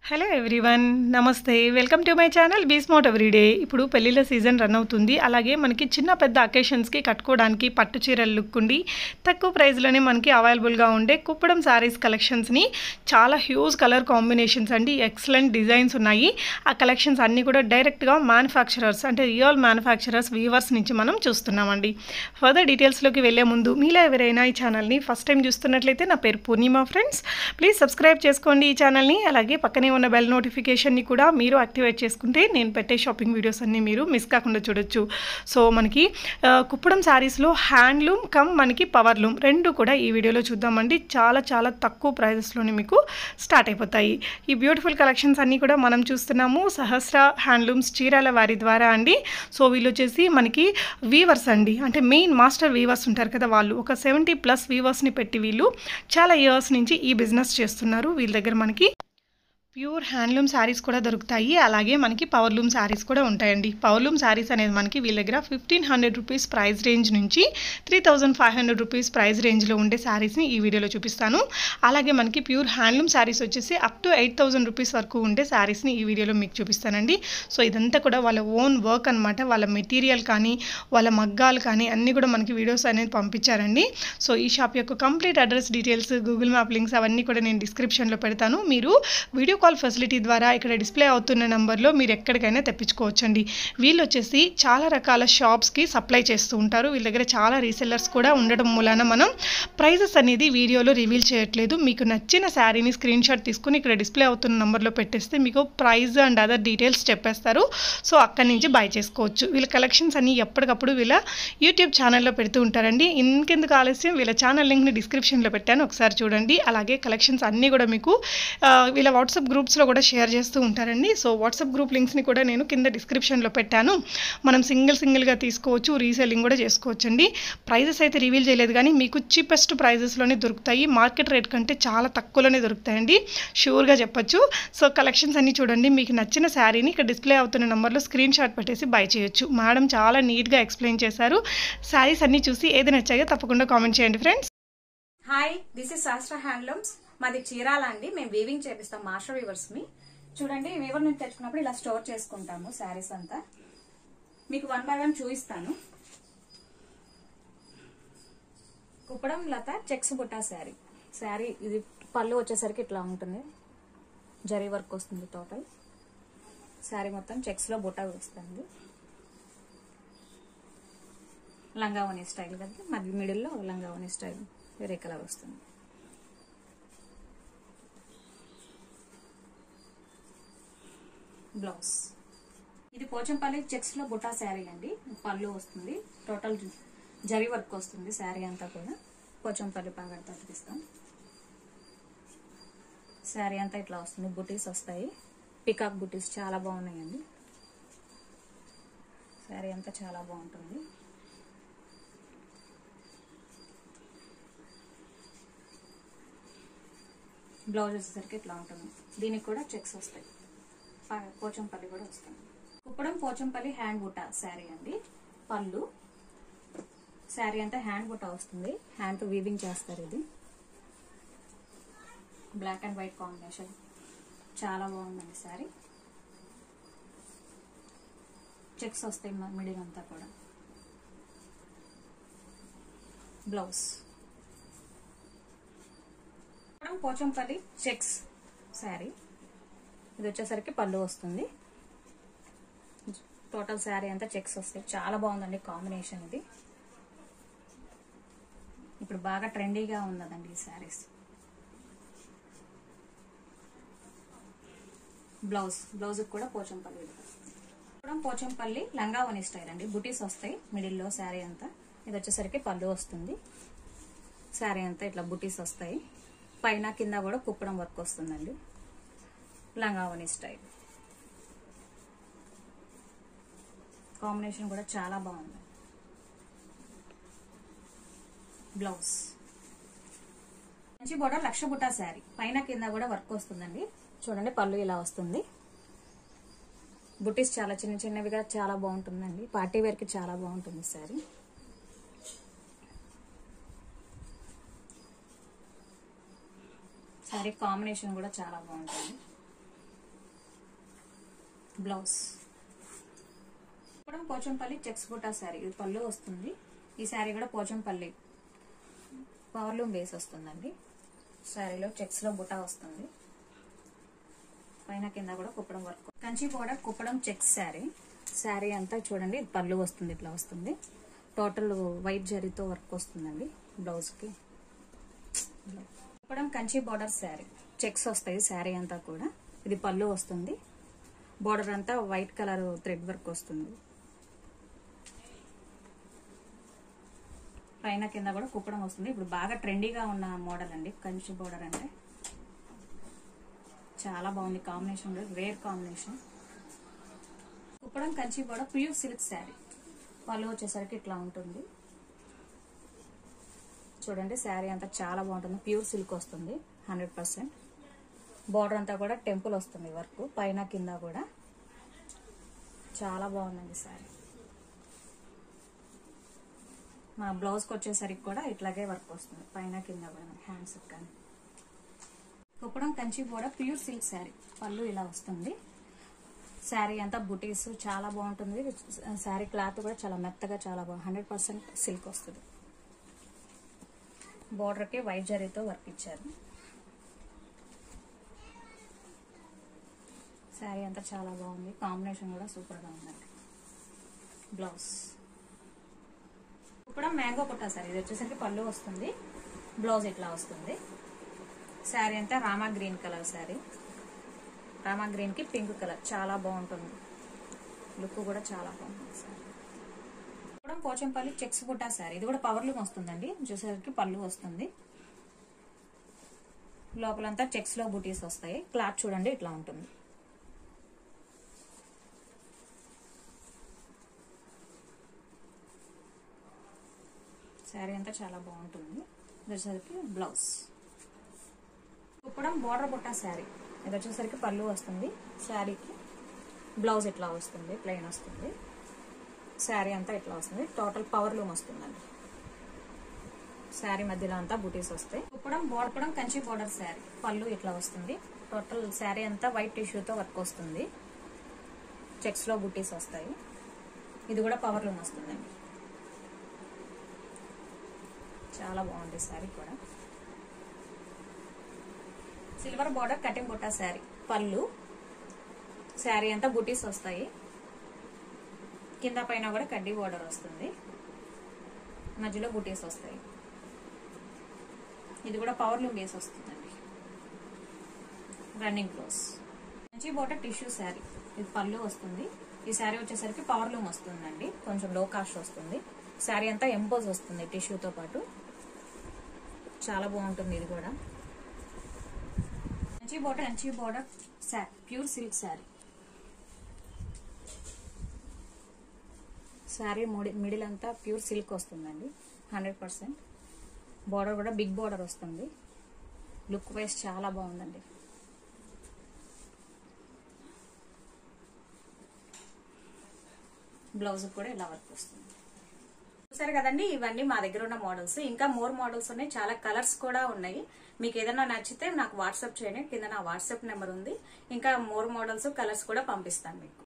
Hello everyone, నమస్తే. Welcome to my channel be smart everyday. ఇప్పుడు పెళ్ళిళ్ళ సీజన్ రన్ అవుతుంది. అలాగే మనకి చిన్న పెద్ద అకేషన్స్కి కట్టుకోవడానికి పట్టు చీరలు లుక్ ఉండి తక్కువ ప్రైస్లోనే మనకి అవైలబుల్గా ఉండే కుప్పడం శారీస్ కలెక్షన్స్ని చాలా హ్యూజ్ కలర్ కాంబినేషన్స్ అండి, ఎక్సలెంట్ డిజైన్స్ ఉన్నాయి. ఆ కలెక్షన్స్ అన్నీ కూడా డైరెక్ట్గా మ్యానుఫ్యాక్చరర్స్ అంటే రియల్ మ్యానుఫ్యాక్చరర్స్ వీవర్స్ నుంచి మనం చూస్తున్నామండి. ఫర్దర్ డీటెయిల్స్లోకి వెళ్ళే ముందు మీలో ఎవరైనా ఈ ఛానల్ని ఫస్ట్ టైం చూస్తున్నట్లయితే నా పేరు పూర్ణిమ ఫ్రెండ్స్. ప్లీజ్ సబ్స్క్రైబ్ చేసుకోండి ఈ ఛానల్ని. అలాగే పక్కనే ఉన్న బెల్ నోటిఫికేషన్ని కూడా మీరు యాక్టివేట్ చేసుకుంటే నేను పెట్టే షాపింగ్ వీడియోస్ అన్నీ మీరు మిస్ కాకుండా చూడొచ్చు. సో మనకి కుప్పడం శారీస్లో హ్యాండ్లూమ్ కమ్ మనకి పవర్లూమ్ రెండు కూడా ఈ వీడియోలో చూద్దామండి. చాలా చాలా తక్కువ ప్రైజెస్లోనే మీకు స్టార్ట్ అయిపోతాయి. ఈ బ్యూటిఫుల్ కలెక్షన్స్ అన్నీ కూడా మనం చూస్తున్నాము సహస్ర హ్యాండ్లూమ్స్ చీరాల వారి ద్వారా అండి. సో వీళ్ళు వచ్చేసి మనకి వీవర్స్ అండి, అంటే మెయిన్ మాస్టర్ వీవర్స్ ఉంటారు కదా, వాళ్ళు ఒక 70+ వీవర్స్ని పెట్టి వీళ్ళు చాలా ఇయర్స్ నుంచి ఈ బిజినెస్ చేస్తున్నారు. వీళ్ళ దగ్గర మనకి ప్యూర్ హ్యాండ్లూమ్ శారీస్ కూడా దొరుకుతాయి. అలాగే మనకి పవర్లూమ్ శారీస్ కూడా ఉంటాయండి. పవర్లూమ్ శారీస్ అనేది మనకి వీళ్ళ దగ్గర 1500 రూపీస్ ప్రైస్ రేంజ్ నుంచి 3500 రూపీస్ ప్రైస్ రేంజ్లో ఉండే శారీస్ని ఈ వీడియోలో చూపిస్తాను. అలాగే మనకి ప్యూర్ హ్యాండ్లూమ్ శారీస్ వచ్చేసి అప్ టు 8000 రూపీస్ వరకు ఉండే శారీస్ని ఈ వీడియోలో మీకు చూపిస్తానండి. సో ఇదంతా కూడా వాళ్ళ ఓన్ వర్క్ అనమాట. వాళ్ళ మెటీరియల్ కానీ వాళ్ళ మగ్గాలు కానీ అన్నీ కూడా మనకి వీడియోస్ అనేది పంపించారండి. సో ఈ షాప్ యొక్క complete address details, Google map links అవన్నీ కూడా నేను డిస్క్రిప్షన్లో పెడతాను. మీరు వీడియో కాల్ ఫెసిలిటీ ద్వారా ఇక్కడ డిస్ప్లే అవుతున్న నెంబర్లో మీరు ఎక్కడికైనా తెప్పించుకోవచ్చండి. వీళ్ళు వచ్చేసి చాలా రకాల షాప్స్కి సప్లై చేస్తూ ఉంటారు. వీళ్ళ దగ్గర చాలా రీసెల్లర్స్ కూడా ఉండడం మూలాన మనం ప్రైజెస్ అనేది వీడియోలో రివీల్ చేయట్లేదు. మీకు నచ్చిన శారీని స్క్రీన్ షాట్ తీసుకుని ఇక్కడ డిస్ప్లే అవుతున్న నెంబర్లో పెట్టేస్తే మీకు ప్రైజ్ అండ్ అదర్ డీటెయిల్స్ చెప్పేస్తారు. సో అక్కడి నుంచి బై చేసుకోవచ్చు. వీళ్ళ కలెక్షన్స్ అన్ని ఎప్పటికప్పుడు వీళ్ళ యూట్యూబ్ ఛానల్లో పెడుతూ ఉంటారండి. ఇంకెందుకు ఆలస్యం, వీళ్ళ ఛానల్ లింక్ని డిస్క్రిప్షన్లో పెట్టాను, ఒకసారి చూడండి. అలాగే కలెక్షన్స్ అన్నీ కూడా మీకు వీళ్ళ వాట్సాప్ గ్రూప్స్లో కూడా షేర్ చేస్తూ ఉంటారండి. సో వాట్సాప్ గ్రూప్ లింక్స్ని కూడా నేను కింద డిస్క్రిప్షన్లో పెట్టాను. మనం సింగిల్గా తీసుకోవచ్చు, రీసేలింగ్ కూడా చేసుకోవచ్చు అండి. ప్రైజెస్ అయితే రివీల్ చేయలేదు కానీ మీకు చీపెస్ట్ ప్రైజెస్లోనే దొరుకుతాయి. మార్కెట్ రేట్ కంటే చాలా తక్కువలోనే దొరుకుతాయండి, షూర్గా చెప్పొచ్చు. సో కలెక్షన్స్ అన్నీ చూడండి. మీకు నచ్చిన శారీని ఇక్కడ డిస్ప్లే అవుతున్న నెంబర్లో స్క్రీన్ షాట్ పెట్టేసి బై చేయొచ్చు. మేడం చాలా నీట్గా ఎక్స్ప్లెయిన్ చేశారు. శారీస్ అన్నీ చూసి ఏది నచ్చాయో తప్పకుండా కామెంట్ చేయండి friends. Hi, this is Sahasra handlooms. మాది చీరాల అండి. మేము వీవింగ్ చేపిస్తాం మాస్టర్ వీవర్స్ ని. చూడండి, వీవర్ నుంచి తెచ్చుకున్నప్పుడు ఇలా స్టోర్ చేసుకుంటాము శారీస్ అంతా. మీకు 1 by 1 చూపిస్తాను. కుప్పడం లత చెక్స్ బుట్టా శారీ ఇది పళ్ళు వచ్చేసరికి ఇట్లా ఉంటుంది, జరీ వర్క్ వస్తుంది. టోటల్ శారీ మొత్తం చెక్స్ లో బుట్టా వస్తుంది. లంగావని స్టైల్ కదా, మధ్య మిడిల్లో లంగావని స్టైల్ వేరే కలర్ వస్తుంది. బ్లౌజ్ ఇది పోచంపల్లి చెక్స్ లో బుట్టా శారీ అండి. పళ్ళు వస్తుంది, టోటల్ జరీ వర్క్ వస్తుంది. శారీ అంతా కూడా పోచంపల్లి పాగడతో తీస్తాం. శారీ అంతా ఇట్లా వస్తుంది, బుటీస్ వస్తాయి, పికాక్ బుటీస్ చాలా బాగున్నాయండి. శారీ అంతా చాలా బాగుంటుంది. బ్లౌజ్ వచ్చేసరికి ఇట్లా ఉంటుంది. దీనికి కూడా చెక్స్ వస్తాయి, పోచంపల్లి కూడా వస్తుంది. కుప్పడం పోచంపల్లి హ్యాండ్ బుట్ట శారీ అండి. పళ్ళు శారీ అంతా హ్యాండ్ బుట్ట వస్తుంది, హ్యాండ్ తో వీవింగ్ చేస్తారు. ఇది బ్లాక్ అండ్ వైట్ కాంబినేషన్ చాలా బాగుందండి. శారీ చెక్స్ వస్తాయి మిడిల్ అంతా కూడా. బ్లౌజ్ పోచంపల్లి చెక్స్ శారీ, ఇది వచ్చేసరికి పళ్ళు వస్తుంది. టోటల్ శారీ అంతా చెక్స్ వస్తాయి. చాలా బాగుందండి కాంబినేషన్. ఇది ఇప్పుడు బాగా ట్రెండీగా ఉన్నదండి ఈ శారీస్. బ్లౌజ్ కూడా పోచంపల్లి లంగావని స్టైల్ అండి. బుటీస్ వస్తాయి మిడిల్లో శారీ అంతా. ఇది వచ్చేసరికి పళ్ళు వస్తుంది. శారీ అంతా ఇట్లా బుటీస్ వస్తాయి, పైన కింద కూడా కుప్పడం వర్క్ వస్తుందండి. లంగావని స్టైల్ కాంబినేషన్ కూడా చాలా బాగుంది. బ్లౌజ్ మంచి బోర్డర్ లక్ష బుట్టా శారీ, పైన కింద కూడా వర్క్ వస్తుందండి. చూడండి, పళ్ళు ఇలా వస్తుంది. బుటీస్ చాలా చిన్న చిన్నవిగా చాలా బాగుంటుందండి. పార్టీ వేర్ కి చాలా బాగుంటుంది శారీ. సారీ కాంబినేషన్ కూడా చాలా బాగుంటుంది. బ్లౌజ్. ఇప్పుడు పోచంపల్లి చెక్స్ బుటా శారీ, ఇది పళ్ళు వస్తుంది. ఈ శారీ కూడా పోచంపల్లి పవర్లూమ్ బేస్ వస్తుందండి. శారీలో చెక్స్ లో బుటా వస్తుంది, పైన కింద కూడా Kuppadam work. Kanchi border Kuppadam checks sari. Sari అంతా చూడండి పళ్ళు వస్తుంది, ఇట్లా వస్తుంది. టోటల్ వైట్ జరీతో వర్క్ వస్తుందండి బ్లౌజ్ కి. కుప్పడం కంచి బోర్డర్ శారీ, చెక్స్ వస్తాయి శారీ అంతా కూడా. ఇది పళ్ళు వస్తుంది, బోర్డర్ అంతా వైట్ కలర్ థ్రెడ్ వర్క్ వస్తుంది, పైన కింద కూడా కుప్పడం వస్తుంది. ఇప్పుడు బాగా ట్రెండీగా ఉన్న మోడల్ అండి కంచి బోర్డర్ అంటే. చాలా బాగుంది combination, rare combination. Kuppadam Kanchi border pure silk sari. పళ్ళు వచ్చేసరికి ఇట్లా ఉంటుంది చూడండి. శారీ అంతా చాలా బాగుంటుంది, ప్యూర్ సిల్క్ వస్తుంది 100%. బోర్డర్ అంతా కూడా టెంపుల్ వస్తుంది వర్క్, పైన కింద కూడా చాలా బాగుందండి శారీ. మా బ్లౌజ్కి వచ్చేసరికి కూడా ఇట్లాగే వర్క్ వస్తుంది, పైన కింద కూడా హ్యాండ్స్ కానీ. Kuppadam Kanchi border pure silk sari. పళ్ళు ఇలా వస్తుంది. శారీ అంతా బుటీస్ చాలా బాగుంటుంది. శారీ క్లాత్ కూడా చాలా మెత్తగా, చాలా బాగుంది, 100% సిల్క్ వస్తుంది. బోర్డర్కి వైట్ జరీతో వర్క్ ఇచ్చారు. శారీ అంతా చాలా బాగుంది, కాంబినేషన్ కూడా సూపర్గా ఉందండి. బ్లౌజ్ ఇప్పుడు మ్యాంగో పుట్టా శారీ. ఇది వచ్చేసరికి పళ్ళు వస్తుంది, బ్లౌజ్ ఇట్లా వస్తుంది. శారీ అంతా Rama green colour sari. Rama green కి పింక్ కలర్ చాలా బాగుంటుంది, లుక్ కూడా చాలా బాగుంటుంది శారీ. ఇప్పుడు పోచంపల్లి చెక్స్ పుట్టా శారీ. ఇది కూడా పవర్ లూమ్ వస్తుందండి. చూసేసరికి పళ్ళు వస్తుంది, లోపలంతా చెక్స్ లో బూటీస్ వస్తాయి. క్లాత్ చూడండి ఇట్లా ఉంటుంది. శారీ అంతా చాలా బాగుంటుంది. వచ్చేసరికి బ్లౌజ్. ఇప్పుడు బోర్డర్ బుట్టా శారీ. ఇది వచ్చేసరికి పళ్ళు వస్తుంది, శారీకి బ్లౌజ్ ఇట్లా వస్తుంది, ప్లెయిన్ వస్తుంది. శారీ అంతా ఇట్లా వస్తుంది, టోటల్ పవర్ లూమ్ వస్తుందండి. శారీ మధ్యలో అంతా బూటీస్ వస్తాయి. ఇప్పుడు కంచి బోర్డర్ శారీ. పళ్ళు ఇట్లా వస్తుంది, టోటల్ శారీ అంతా వైట్ టిష్యూతో వర్క్ వస్తుంది, చెక్స్ లో బూటీస్ వస్తాయి. ఇది కూడా పవర్ లూమ్ వస్తుందండి. చాలా బాగుంది శారీ కూడా. Silver border cutting Butta sari. పళ్ళు, శారీ అంతా బుటీస్ వస్తాయి, కింద పైన కూడా కడ్డీ బోర్డర్ వస్తుంది, మధ్యలో బుటీస్ వస్తాయి. ఇది కూడా పవర్ లూమ్ బేస్ వస్తుందండి. Running close. Kanchi border tissue sari. ఇది పళ్ళు వస్తుంది. ఈ శారీ వచ్చేసరికి పవర్ లూమ్ వస్తుందండి, కొంచెం లో కాస్ట్ వస్తుంది. శారీ అంతా ఎంపోజ్ వస్తుంది టిష్యూతో పాటు, చాలా బాగుంటుంది. ఇది కూడా Kanchi border sari, pure silk sari. Sari middle అంతా ప్యూర్ సిల్క్ వస్తుందండి 100%. బోర్డర్ కూడా బిగ్ బోర్డర్ వస్తుంది, లుక్ వైజ్ చాలా బాగుందండి. బ్లౌజ్ కూడా ఇలా వర్క్ వస్తుంది. చూసారు కదండి, ఇవన్నీ మా దగ్గర ఉన్న మోడల్స్. ఇంకా మోర్ మోడల్స్ ఉన్నాయి, చాలా కలర్స్ కూడా ఉన్నాయి. మీకు ఏదైనా నచ్చితే నాకు వాట్సాప్ చేయండి, కింద నా వాట్సాప్ నెంబర్ ఉంది. ఇంకా మోర్ మోడల్స్, కలర్స్ కూడా పంపిస్తాను మీకు.